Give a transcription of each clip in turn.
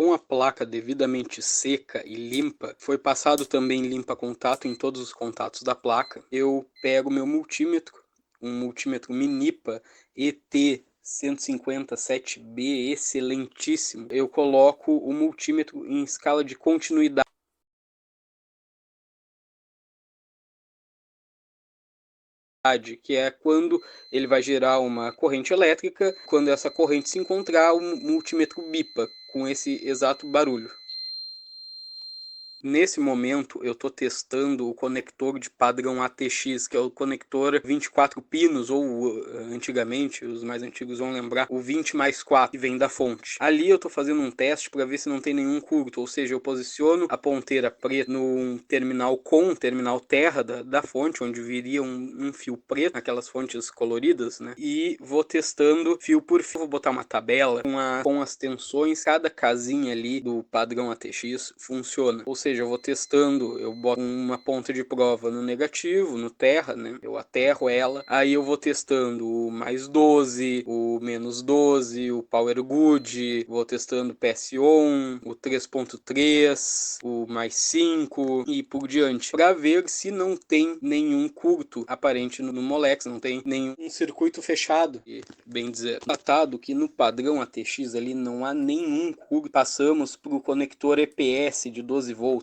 Com a placa devidamente seca e limpa, foi passado também limpa contato em todos os contatos da placa, eu pego meu multímetro, um multímetro Minipa ET 157B, excelentíssimo. Eu coloco o multímetro em escala de continuidade, que é quando ele vai gerar uma corrente elétrica, quando essa corrente se encontrar, o multímetro bipa com esse exato barulho. Nesse momento, eu estou testando o conector de padrão ATX, que é o conector 24 pinos, ou antigamente, os mais antigos vão lembrar, o 20+4, que vem da fonte. Ali eu estou fazendo um teste para ver se não tem nenhum curto, ou seja, eu posiciono a ponteira preta no terminal terminal terra da fonte, onde viria um fio preto, aquelas fontes coloridas, né? E vou testando fio por fio. Vou botar uma tabela com as tensões, cada casinha ali do padrão ATX funciona. Ou seja, eu vou testando, eu boto uma ponta de prova no negativo, no terra, né? Eu aterro ela, aí eu vou testando o mais 12, o menos 12, o power good, vou testando o PS-on, o 3.3, o mais 5 e por diante, para ver se não tem nenhum curto aparente no Molex, não tem nenhum circuito fechado, e, bem dizer, tratado que no padrão ATX ali não há nenhum curto. Passamos para o conector EPS de 12 volts.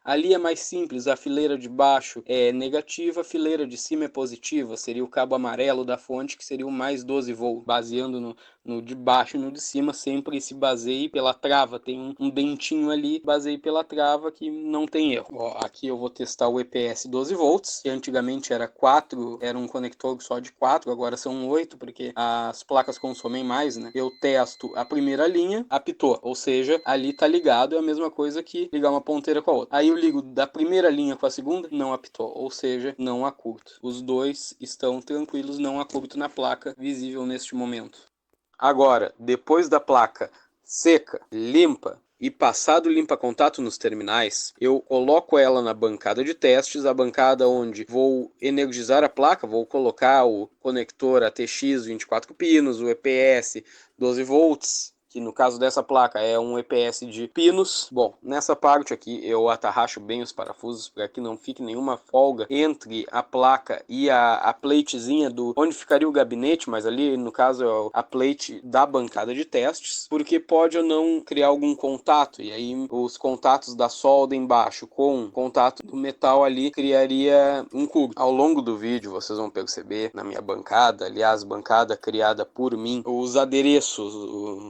Ali é mais simples, a fileira de baixo é negativa, a fileira de cima é positiva, seria o cabo amarelo da fonte, que seria o mais 12 volts, baseando no de baixo e no de cima, sempre se baseie pela trava, tem um dentinho ali, baseie pela trava que não tem erro. Ó, aqui eu vou testar o EPS 12 volts, que antigamente era 4, era um conector só de 4, agora são 8, porque as placas consomem mais, né? Eu testo a primeira linha, apitou, ou seja, ali tá ligado, é a mesma coisa que ligar uma ponteira com a outra. Aí eu ligo da primeira linha com a segunda, não apitou, ou seja, não há curto. Os dois estão tranquilos, não há curto na placa visível neste momento. Agora, depois da placa seca, limpa e passado limpa-contato nos terminais, eu coloco ela na bancada de testes, a bancada onde vou energizar a placa, vou colocar o conector ATX 24 pinos, o EPS 12 volts, que no caso dessa placa é um EPS de pinos. Bom, nessa parte aqui eu atarracho bem os parafusos para que não fique nenhuma folga entre a placa e a platezinha do onde ficaria o gabinete, mas ali no caso é a plate da bancada de testes, porque pode ou não criar algum contato, e aí os contatos da solda embaixo com o contato do metal ali criaria um curto. Ao longo do vídeo vocês vão perceber na minha bancada, aliás, bancada criada por mim, os adereços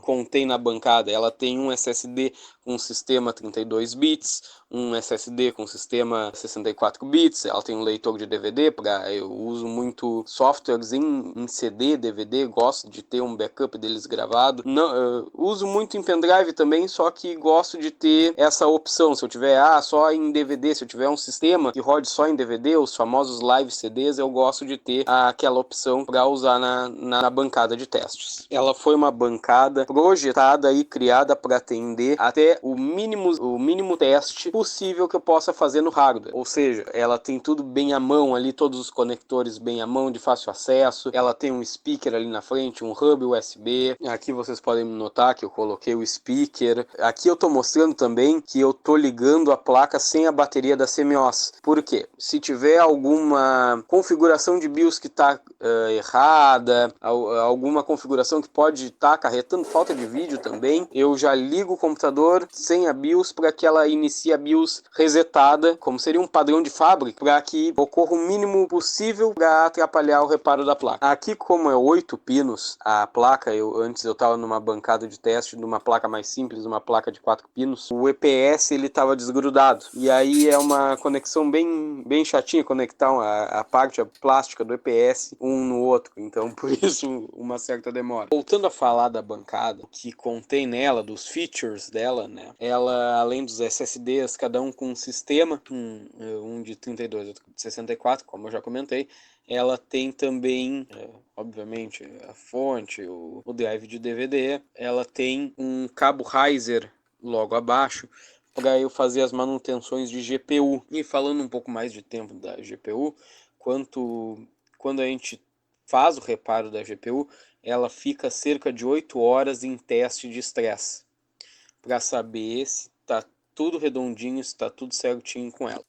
contém na bancada, ela tem um SSD com sistema 32 bits, um SSD com sistema 64 bits, ela tem um leitor de DVD, eu uso muito softwares em CD, DVD, gosto de ter um backup deles gravado. Não, uso muito em pendrive também, só que gosto de ter essa opção, se eu tiver só em DVD, se eu tiver um sistema que rode só em DVD, os famosos live CDs, eu gosto de ter aquela opção para usar na bancada de testes. Ela foi uma bancada projetada e criada para atender até o mínimo teste possível que eu possa fazer no hardware. Ou seja, ela tem tudo bem à mão ali, todos os conectores bem à mão, de fácil acesso. Ela tem um speaker ali na frente, um hub USB. Aqui vocês podem notar que eu coloquei o speaker. Aqui eu estou mostrando também que eu estou ligando a placa sem a bateria da CMOS. Por quê? Se tiver alguma configuração de BIOS que está errada, alguma configuração que pode estar acarretando falta de vídeo também, eu já ligo o computador sem a BIOS para que ela inicie a BIOS resetada, como seria um padrão de fábrica, para que ocorra o mínimo possível para atrapalhar o reparo da placa. Aqui, como é 8 pinos, a placa, antes eu estava numa bancada de teste de uma placa mais simples, uma placa de 4 pinos, o EPS ele estava desgrudado, e aí é uma conexão bem chatinha conectar a parte plástica do EPS um no outro, então por isso uma certa demora. Voltando a falar da bancada, que contém nela, dos features dela, né? Ela, além dos SSDs, cada um com um sistema, um de 32, outro de 64, como eu já comentei, ela tem também, obviamente, a fonte, o drive de DVD, ela tem um cabo Riser logo abaixo, para eu fazer as manutenções de GPU. E falando um pouco mais de tempo da GPU, quando a gente faz o reparo da GPU, ela fica cerca de 8 horas em teste de estresse. para saber se está tudo redondinho, se está tudo certinho com ela.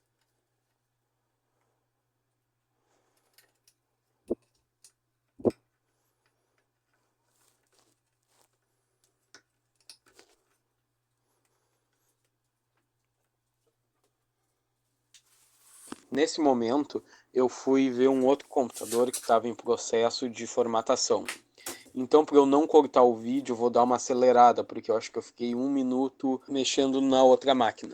Nesse momento, eu fui ver um outro computador que estava em processo de formatação. Então, para eu não cortar o vídeo, eu vou dar uma acelerada, porque eu acho que eu fiquei 1 minuto mexendo na outra máquina.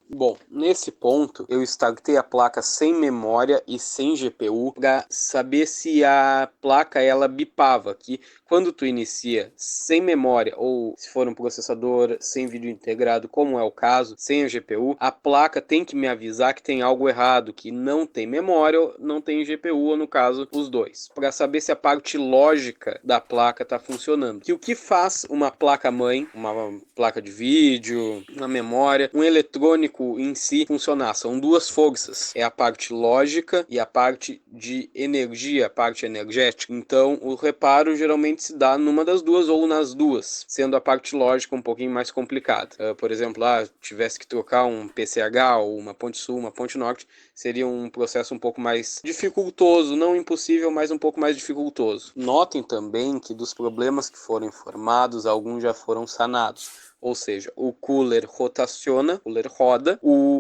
Bom, nesse ponto eu startei a placa sem memória e sem GPU para saber se a placa ela bipava, que quando tu inicia sem memória ou se for um processador sem vídeo integrado, como é o caso, sem a GPU, a placa tem que me avisar que tem algo errado, que não tem memória ou não tem GPU, ou no caso os dois, para saber se a parte lógica da placa está funcionando. Que o que faz uma placa mãe, uma placa de vídeo, uma memória, um eletrônico em si funcionar. São duas forças, é a parte lógica e a parte de energia, a parte energética. Então o reparo geralmente se dá numa das duas ou nas duas, sendo a parte lógica um pouquinho mais complicada. Por exemplo, tivesse que trocar um PCH ou uma ponte sul, uma ponte norte, seria um processo um pouco mais dificultoso, não impossível, mas um pouco mais dificultoso. Notem também que dos problemas que foram informados, alguns já foram sanados. Ou seja, o cooler rotaciona, o cooler roda,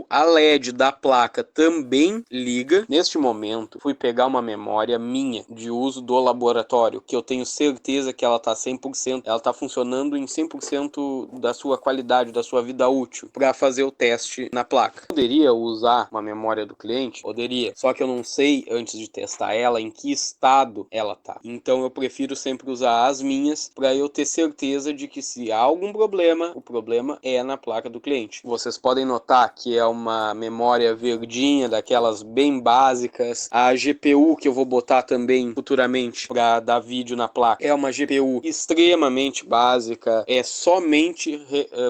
a LED da placa também liga. Neste momento, fui pegar uma memória minha de uso do laboratório, que eu tenho certeza que ela está 100%, ela está funcionando em 100% da sua qualidade, da sua vida útil, para fazer o teste na placa. Poderia usar uma memória do cliente? Poderia, só que eu não sei, antes de testar ela, em que estado ela está. Então eu prefiro sempre usar as minhas, para eu ter certeza de que se há algum problema, o problema é na placa do cliente. Vocês podem notar que é uma memória verdinha, daquelas bem básicas. A GPU que eu vou botar também futuramente para dar vídeo na placa é uma GPU extremamente básica, é somente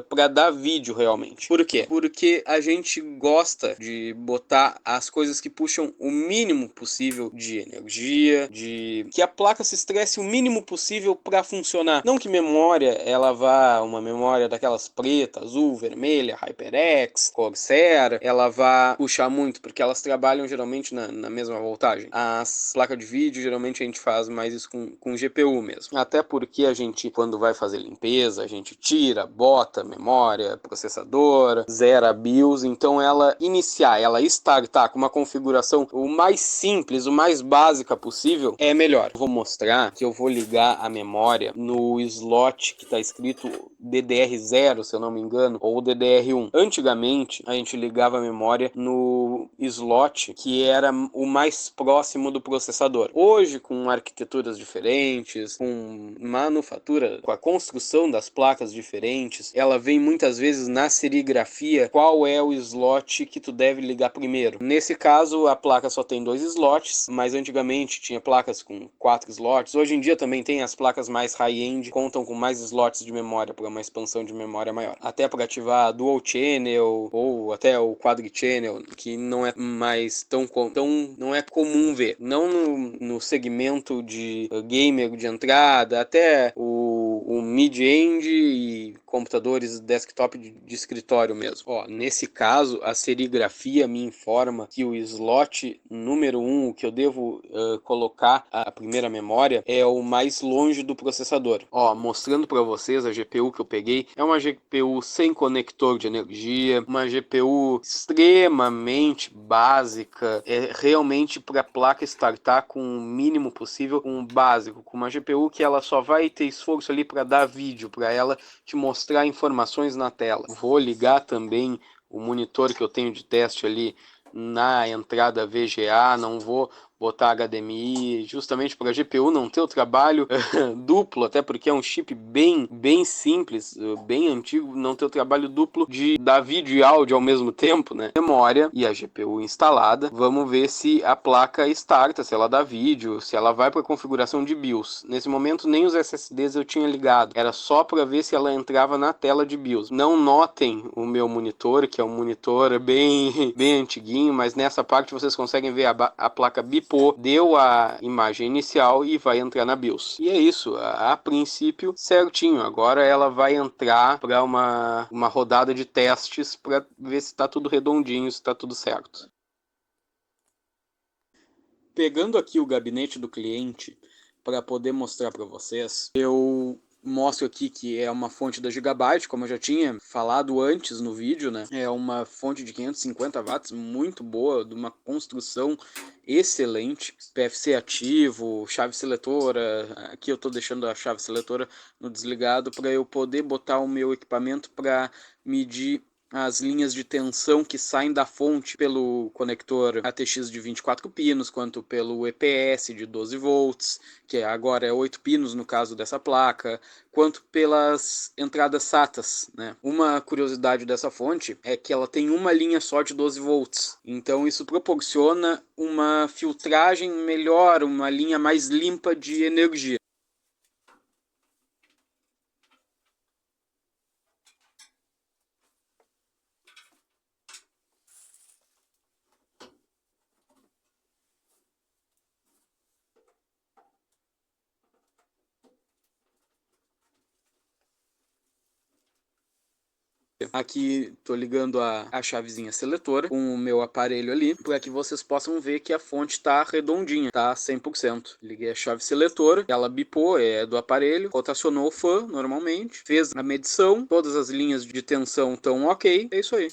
para dar vídeo realmente. Por quê? Porque a gente gosta de botar as coisas que puxam o mínimo possível de energia, de que a placa se estresse o mínimo possível para funcionar. Não que memória ela vá, uma memória daquelas preta, azul, vermelha, HyperX, Corsair, ela vai puxar muito, porque elas trabalham geralmente na mesma voltagem. As placas de vídeo, geralmente a gente faz mais isso com GPU mesmo. Até porque a gente, quando vai fazer limpeza, a gente tira, bota memória, processador, zera BIOS, então ela startar com uma configuração o mais simples, o mais básica possível, é melhor. Eu vou mostrar que eu vou ligar a memória no slot que está escrito DDR0, se eu não me engano, ou DDR1. Antigamente, a gente ligava a memória no slot que era o mais próximo do processador. Hoje, com arquiteturas diferentes, com manufatura, com a construção das placas diferentes, ela vem muitas vezes na serigrafia qual é o slot que tu deve ligar primeiro. Nesse caso, a placa só tem 2 slots, mas antigamente tinha placas com 4 slots. Hoje em dia também tem as placas mais high-end, contam com mais slots de memória para uma expansão de memória maior. Até para ativar dual channel ou até o quadri channel, que não é mais tão não é comum ver. Não no segmento de gamer de entrada, até o mid-end e computadores desktop de escritório mesmo. Ó, nesse caso, a serigrafia me informa que o slot número 1, que eu devo colocar a primeira memória, é o mais longe do processador. Ó, mostrando para vocês a GPU que eu peguei, é uma GPU sem conector de energia, uma GPU extremamente básica, é realmente para a placa startar com o mínimo possível, com o básico, com uma GPU que ela só vai ter esforço ali para dar vídeo, para ela te mostrar informações na tela. Vou ligar também o monitor que eu tenho de teste ali na entrada VGA, não vou botar HDMI, justamente para a GPU não ter o trabalho duplo, até porque é um chip bem simples, bem antigo, não ter o trabalho duplo de dar vídeo e áudio ao mesmo tempo, né? Memória e a GPU instalada, vamos ver se a placa starta, se ela dá vídeo, se ela vai para a configuração de BIOS. Nesse momento nem os SSDs eu tinha ligado, era só para ver se ela entrava na tela de BIOS. Não notem o meu monitor, que é um monitor bem antiguinho, mas nessa parte vocês conseguem ver a placa bipolada bipou, deu a imagem inicial e vai entrar na BIOS. E é isso, a princípio certinho. Agora ela vai entrar para uma rodada de testes para ver se está tudo redondinho, se está tudo certo. Pegando aqui o gabinete do cliente para poder mostrar para vocês, eu mostro aqui que é uma fonte da Gigabyte, como eu já tinha falado antes no vídeo, né? É uma fonte de 550 watts, muito boa, de uma construção excelente, PFC ativo, chave seletora. Aqui eu estou deixando a chave seletora no desligado para eu poder botar o meu equipamento para medir as linhas de tensão que saem da fonte pelo conector ATX de 24 pinos, quanto pelo EPS de 12 volts, que agora é 8 pinos no caso dessa placa, quanto pelas entradas SATAs, né? Uma curiosidade dessa fonte é que ela tem uma linha só de 12 volts, então isso proporciona uma filtragem melhor, uma linha mais limpa de energia. Aqui estou ligando a chavezinha seletora com o meu aparelho ali, para que vocês possam ver que a fonte está redondinha, tá 100%. Liguei a chave seletora, ela bipou, é do aparelho, rotacionou o fã normalmente, fez a medição, todas as linhas de tensão estão ok, é isso aí.